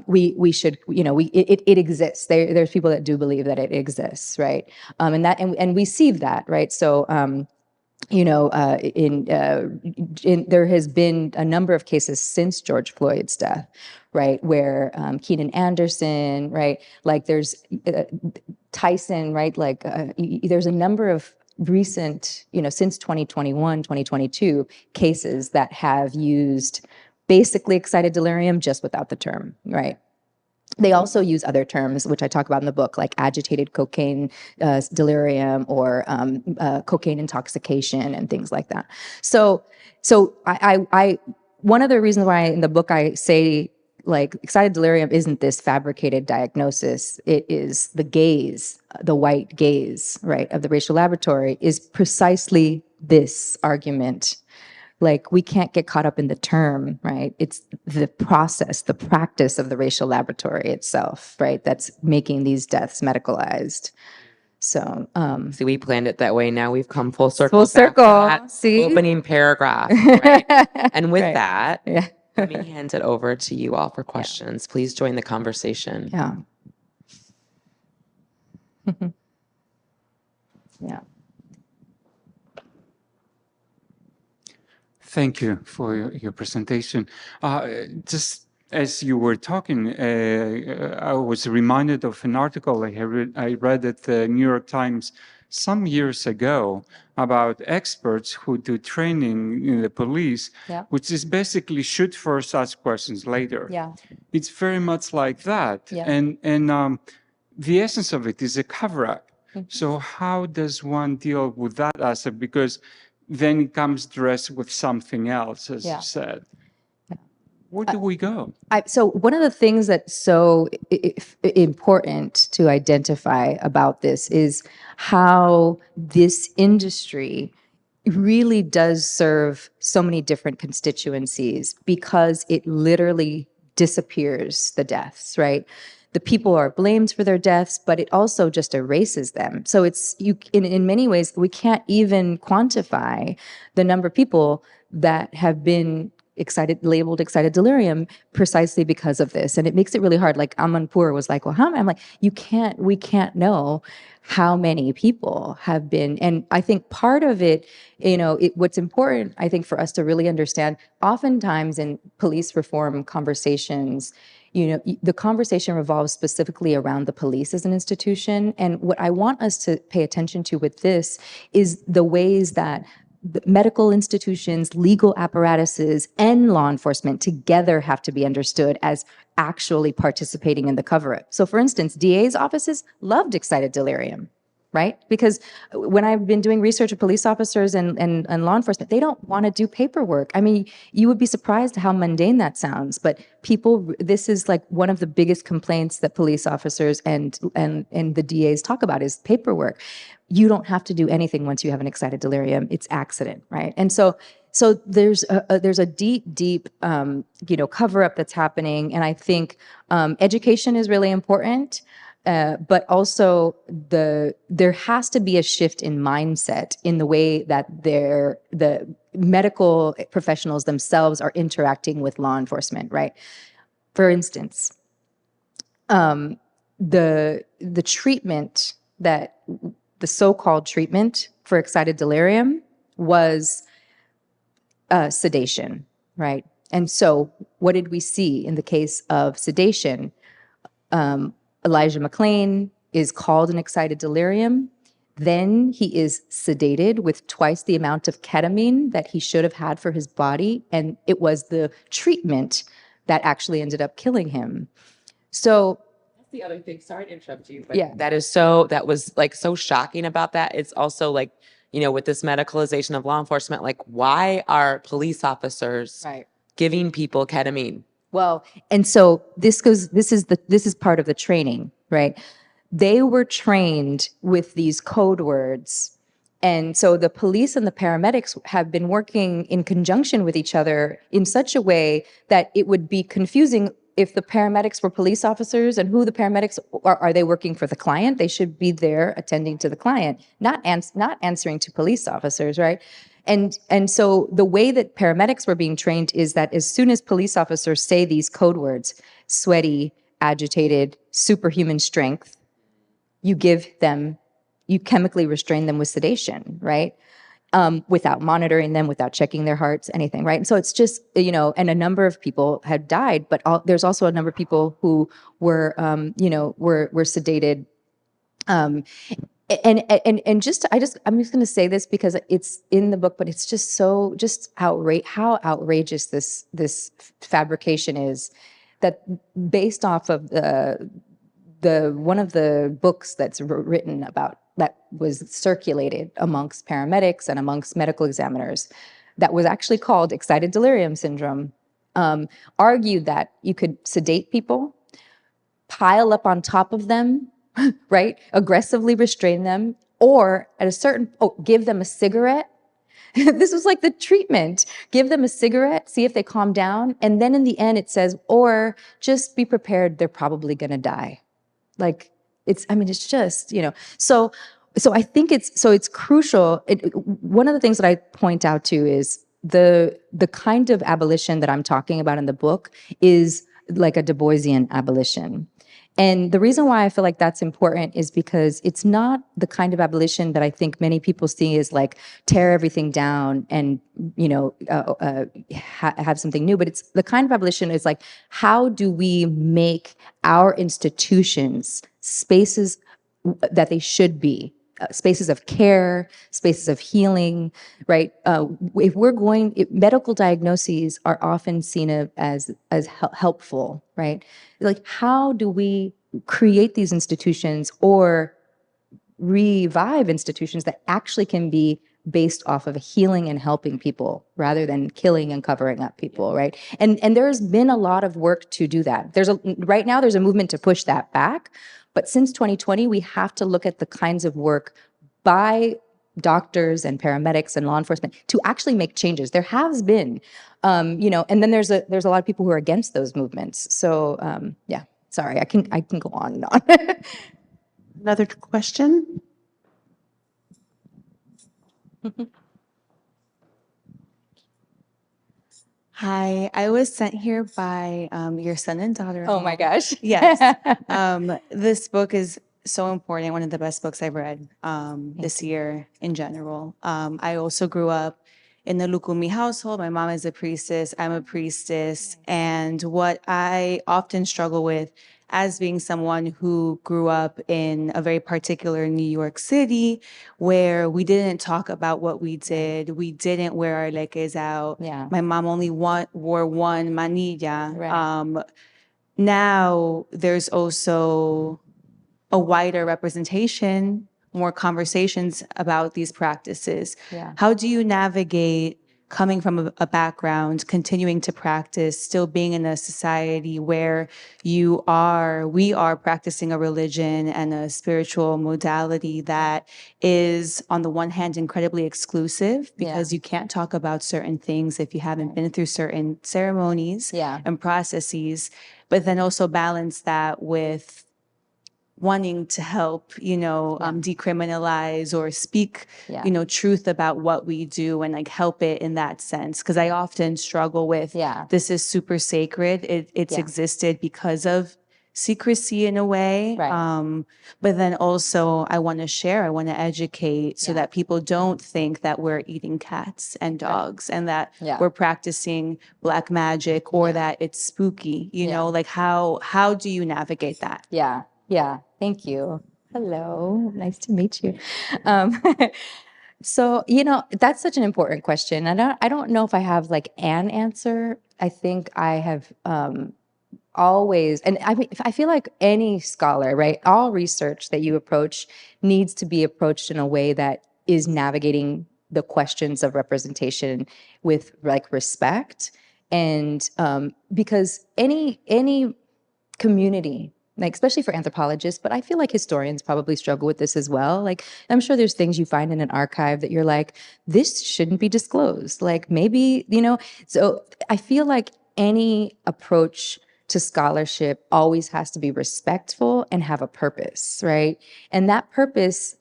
we should, it exists. There's people that do believe that it exists, right? And we see that, right? So there has been a number of cases since George Floyd's death, right, where Keenan Anderson, right, like there's Tyson, right, like there's a number of recent, since 2021, 2022 cases that have used basically excited delirium just without the term, right? They also use other terms, which I talk about in the book, like agitated cocaine delirium or cocaine intoxication and things like that. So I one of the reasons why in the book I say like excited delirium isn't this fabricated diagnosis. It is the gaze, the white gaze, right, of the racial laboratory is precisely this argument. Like we can't get caught up in the term, right? It's the process, the practice of the racial laboratory itself, right? That's making these deaths medicalized. So, See, we planned it that way. Now we've come full circle. Full circle. Back to that See? opening paragraph. Right? And with Right. that, Yeah. let me hand it over to you all for questions. Please join the conversation. Yeah. Yeah. Thank you for your presentation. Just as you were talking, I was reminded of an article I read at the New York Times some years ago about experts who do training in the police, Yeah. which is basically shoot first, ask questions later. Yeah. It's very much like that. Yeah. And the essence of it is a cover-up. So how does one deal with that aspect? Because then it comes dressed with something else, as you said. Where do we go? So one of the things that's so important to identify about this is how this industry really does serve so many different constituencies because it literally disappears the deaths, right? The people are blamed for their deaths, but it also just erases them. So it's in many ways, we can't even quantify the number of people that have been labeled excited delirium precisely because of this. And it makes it really hard. Like Amanpour was like, well, how many? I'm like, we can't know how many people have been. And I think part of it, what's important, I think, for us to really understand, oftentimes in police reform conversations, the conversation revolves specifically around the police as an institution. And what I want us to pay attention to with this is the ways that the medical institutions, legal apparatuses, and law enforcement together have to be understood as actually participating in the cover-up. So for instance, DA's offices loved excited delirium, right? Because when I've been doing research with police officers and law enforcement, they don't want to do paperwork. I mean, you would be surprised how mundane that sounds, but this is like one of the biggest complaints that police officers and the DAs talk about is paperwork. You don't have to do anything once you have an excited delirium. It's accident, right? And so there's a deep cover up that's happening, and I think education is really important. But also there has to be a shift in mindset in the way that the medical professionals themselves are interacting with law enforcement, right? For instance, the treatment that the so-called treatment for excited delirium was sedation, right? And so what did we see in the case of sedation? Elijah McClain is called an excited delirium. Then he is sedated with twice the amount of ketamine that he should have had for his body. And it was the treatment that actually ended up killing him. So that's the other thing. Sorry to interrupt you, but that was like so shocking about that. It's also like, with this medicalization of law enforcement, like, why are police officers Right. giving people ketamine? Well, and so this is part of the training, right? They were trained with these code words. And so the police and the paramedics have been working in conjunction with each other in such a way that it would be confusing if the paramedics were police officers, and who the paramedics are they working for the client? They should be there attending to the client, not answering to police officers, right? And so the way that paramedics were being trained is that as soon as police officers say these code words, sweaty, agitated, superhuman strength, you chemically restrain them with sedation, right? Without monitoring them, without checking their hearts, anything, right? And so it's just, and a number of people had died, but there's also a number of people who were sedated. I'm just going to say this because it's in the book, but it's just how outrageous this fabrication is, that based off of one of the books that's written about, that was circulated amongst paramedics and amongst medical examiners, that was actually called Excited Delirium Syndrome, argued that you could sedate people, pile up on top of them, right? Aggressively restrain them, or give them a cigarette. This was like the treatment. Give them a cigarette, see if they calm down. And then in the end it says, or just be prepared, they're probably gonna die. Like, it's just, so I think it's crucial. One of the things that I point out too is the kind of abolition that I'm talking about in the book is like a Du Boisian abolition. And the reason why I feel like that's important is because it's not the kind of abolition that I think many people see as like tear everything down and, have something new. But it's the kind of abolition is like, how do we make our institutions spaces that they should be? Spaces of care, spaces of healing, right? Medical diagnoses are often seen as helpful, right? Like, how do we create these institutions or revive institutions that actually can be based off of healing and helping people rather than killing and covering up people, right? And there's been a lot of work to do that. Right now there's a movement to push that back. But since 2020, we have to look at the kinds of work by doctors and paramedics and law enforcement to actually make changes. There has been, and then there's a lot of people who are against those movements. So yeah, sorry, I can go on and on. Another question? Hi, I was sent here by your son and daughter. Oh my gosh. Yes. This book is so important, one of the best books I've read this year in general. I also grew up in the Lukumi household. My mom is a priestess, I'm a priestess. And what I often struggle with as being someone who grew up in a very particular New York City, where we didn't talk about what we did. We didn't wear our leques out. Yeah. My mom only wore one manilla. Right. Now there's also a wider representation, more conversations about these practices. Yeah. How do you navigate coming from a background, continuing to practice, still being in a society where we are practicing a religion and a spiritual modality that is, on the one hand, incredibly exclusive because you can't talk about certain things if you haven't been through certain ceremonies and processes, but then also balance that with wanting to help, decriminalize or speak, truth about what we do and like help it in that sense. Because I often struggle with this is super sacred. It's existed because of secrecy in a way. Right. But then also I want to share, I want to educate so that people don't think that we're eating cats and dogs and that we're practicing black magic or that it's spooky, like how do you navigate that? Yeah, thank you. Hello, nice to meet you. So, that's such an important question. I don't know if I have like an answer. I think I have always, and I feel like any scholar, right? All research that you approach needs to be approached in a way that is navigating the questions of representation with like respect. And because any community, like especially for anthropologists, but I feel like historians probably struggle with this as well. Like I'm sure there's things you find in an archive that you're like, this shouldn't be disclosed. Like maybe, so I feel like any approach to scholarship always has to be respectful and have a purpose, right? And that purpose,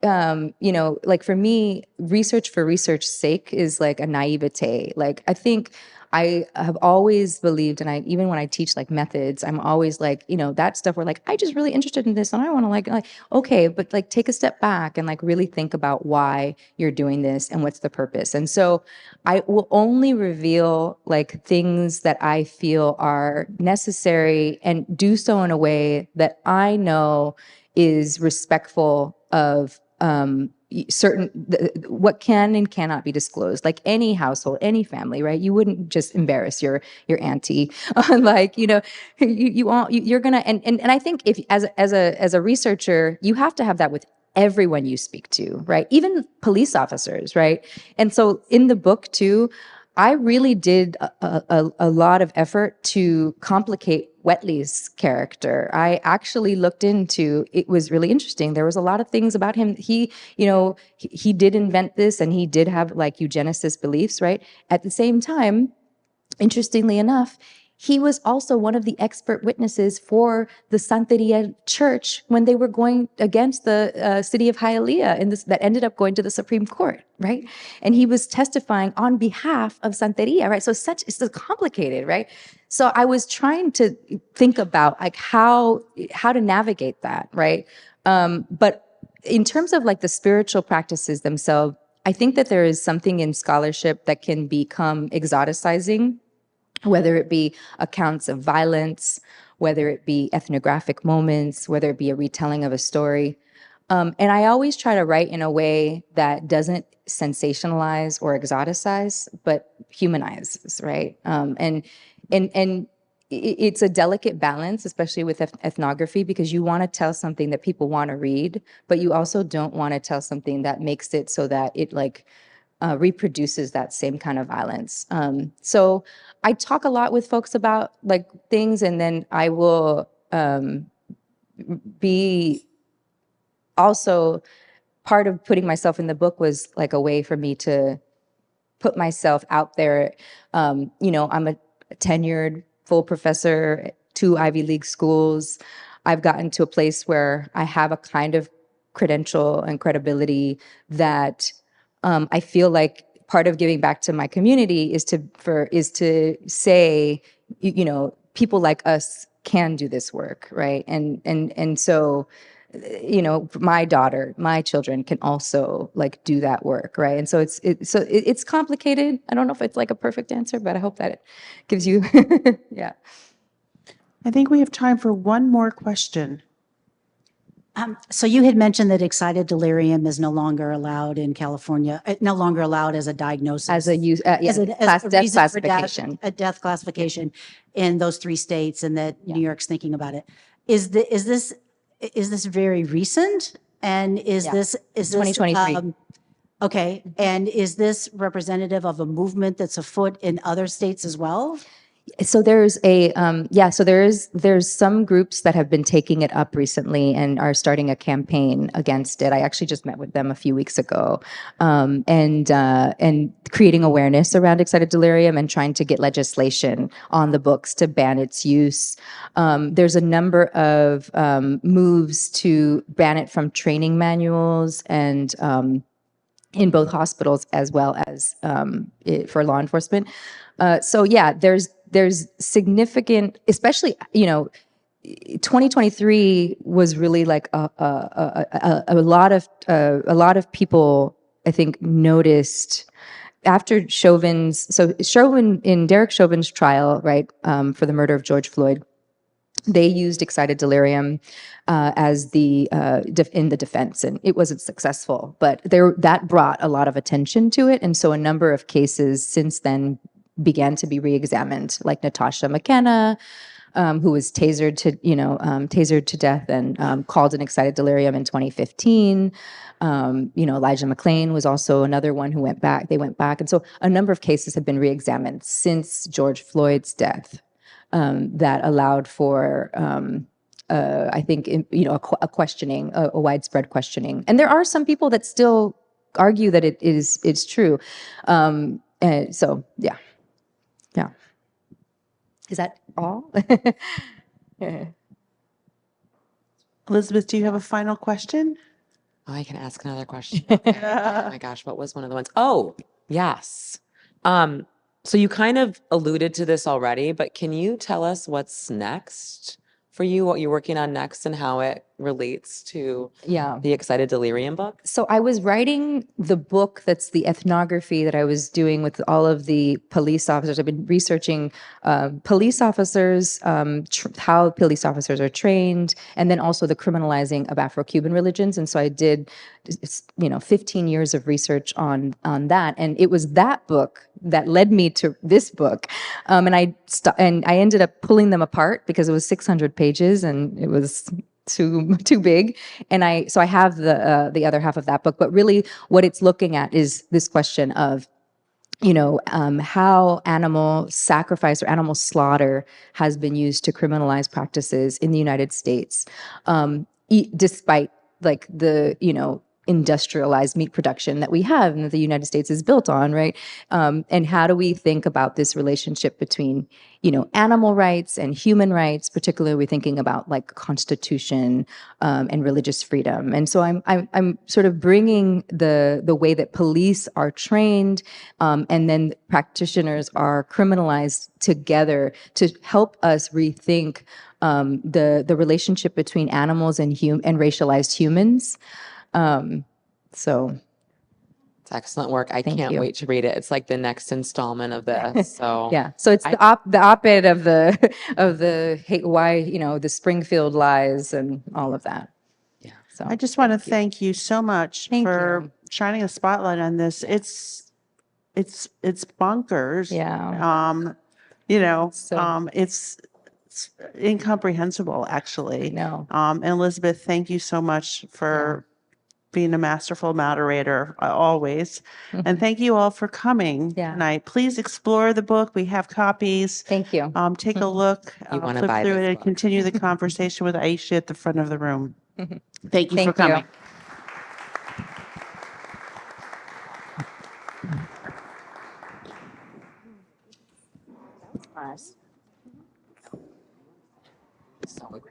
like for me, research for research's sake is like a naivete. Like I think I have always believed, and even when I teach like methods, I'm always like, that stuff where like, I just really interested in this and I want to like, okay, but like take a step back and like really think about why you're doing this and what's the purpose. And so I will only reveal like things that I feel are necessary and do so in a way that I know is respectful of certain what can and cannot be disclosed, like any household, any family, right? You wouldn't just embarrass your auntie like you're gonna and I think if as a researcher, you have to have that with everyone you speak to, right? Even police officers, right? And so in the book too, I really did a lot of effort to complicate Whetley's character. I actually looked into, it was really interesting. There was a lot of things about him. He did invent this and he did have like eugenicist beliefs, right? At the same time, interestingly enough, he was also one of the expert witnesses for the Santeria Church when they were going against the city of Hialeah that ended up going to the Supreme Court, right? And he was testifying on behalf of Santeria, right? So it's so complicated, right? So I was trying to think about like how to navigate that, right? But in terms of like the spiritual practices themselves, I think that there is something in scholarship that can become exoticizing, whether it be accounts of violence, whether it be ethnographic moments, whether it be a retelling of a story. And I always try to write in a way that doesn't sensationalize or exoticize, but humanizes, right? And it's a delicate balance, especially with ethnography, because you want to tell something that people want to read, but you also don't want to tell something that makes it so that it like reproduces that same kind of violence. So I talk a lot with folks about like things, and then I will be also part of putting myself in the book was like a way for me to put myself out there. I'm a tenured full professor at 2 Ivy League schools. I've gotten to a place where I have a kind of credential and credibility that I feel like part of giving back to my community is to say, people like us can do this work, right? And so, my daughter, my children can also like do that work, right? And so it's complicated. I don't know if it's like a perfect answer, but I hope that it gives you, yeah. I think we have time for one more question. So you had mentioned that excited delirium is no longer allowed in California, no longer allowed as a diagnosis. As a use, as a death reason for classification. a death classification in those 3 states, and that New York's thinking about it. Is this very recent? And is this 2023. Okay, and is this representative of a movement that's afoot in other states as well? So there's there's some groups that have been taking it up recently and are starting a campaign against it. I actually just met with them a few weeks ago, and creating awareness around excited delirium and trying to get legislation on the books to ban its use. There's a number of moves to ban it from training manuals and in both hospitals as well as for law enforcement. So yeah, there's significant, especially 2023 was really like a lot of people, I think, noticed after Chauvin's. So in Derek Chauvin's trial, right, for the murder of George Floyd, they used excited delirium as in the defense, and it wasn't successful. But that brought a lot of attention to it, and so a number of cases since then began to be re-examined, like Natasha McKenna, who was tasered to death and called an excited delirium in 2015. Elijah McClain was also another one who went back. They went back. And so a number of cases have been reexamined since George Floyd's death that allowed for, I think, a questioning, a widespread questioning. And there are some people that still argue that it's true. So, yeah. Yeah. Is that all? Elizabeth, do you have a final question? Oh, I can ask another question. Okay. Oh my gosh, what was one of the ones? Oh, yes. So you kind of alluded to this already, but can you tell us what's next for you, what you're working on next, and how it relates to Yeah. the Excited Delirium book? So I was writing the book that's the ethnography that I was doing with all of the police officers. I've been researching police officers, how police officers are trained, and then also the criminalizing of Afro-Cuban religions. And so I did, 15 years of research on that. And it was that book that led me to this book. And I ended up pulling them apart because it was 600 pages and it was too big. And I have the other half of that book, but really what it's looking at is this question of how animal sacrifice or animal slaughter has been used to criminalize practices in the United States, despite like the industrialized meat production that we have and that the United States is built on, right? And how do we think about this relationship between, animal rights and human rights, particularly we're thinking about like constitution and religious freedom. And so I'm sort of bringing the way that police are trained and then practitioners are criminalized together to help us rethink the relationship between animals and racialized humans. So It's excellent work. I Thank can't you. wait to read it. It's like the next installment of this. So yeah, so it's the op-ed of the hate, why the Springfield lies and all of that. Yeah. So I just want to thank you so much Thank for you. shining a spotlight on this. It's bonkers. Yeah. It's incomprehensible, actually. I know. And Elizabeth, thank you so much for being a masterful moderator, always. And thank you all for coming Yeah. tonight. Please explore the book. We have copies. Thank you. Take a look, You wanna flip buy through this it, and book. continue the conversation with Aisha at the front of the room. Thank you Thank for coming. So